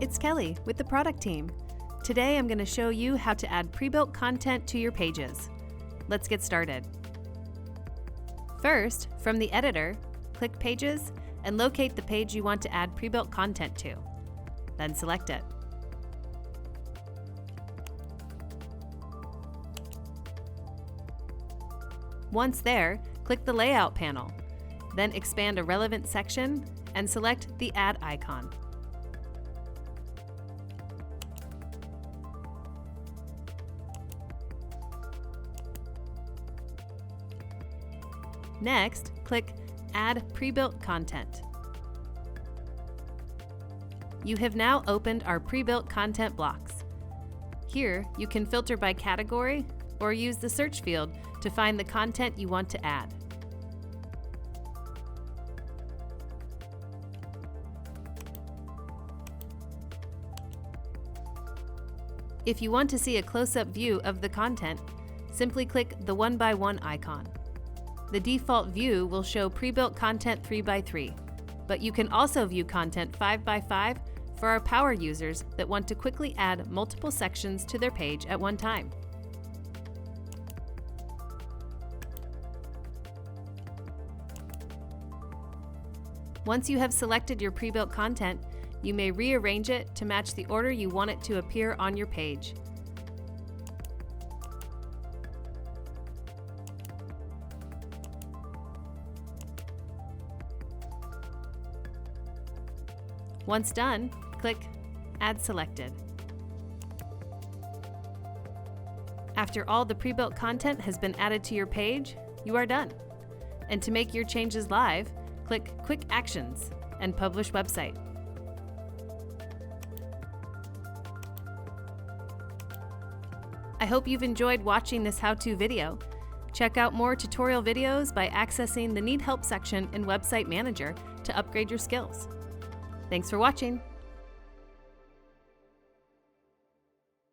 It's Kelly with the product team. Today I'm going to show you how to add pre-built content to your pages. Let's get started. First, from the editor, click Pages and locate the page you want to add pre-built content to. Then select it. Once there, click the Layout panel. Then expand a relevant section and select the Add icon. Next, click Add Pre-built Content. You have now opened our pre-built content blocks. Here, you can filter by category or use the search field to find the content you want to add. If you want to see a close-up view of the content, simply click the 1x1 icon. The default view will show pre-built content 3x3, but you can also view content 5x5 for our power users that want to quickly add multiple sections to their page at one time. Once you have selected your pre-built content, you may rearrange it to match the order you want it to appear on your page. Once done, click Add Selected. After all the pre-built content has been added to your page, you are done. And to make your changes live, click Quick Actions and Publish Website. I hope you've enjoyed watching this how-to video. Check out more tutorial videos by accessing the Need Help section in Website Manager to upgrade your skills. Thanks for watching.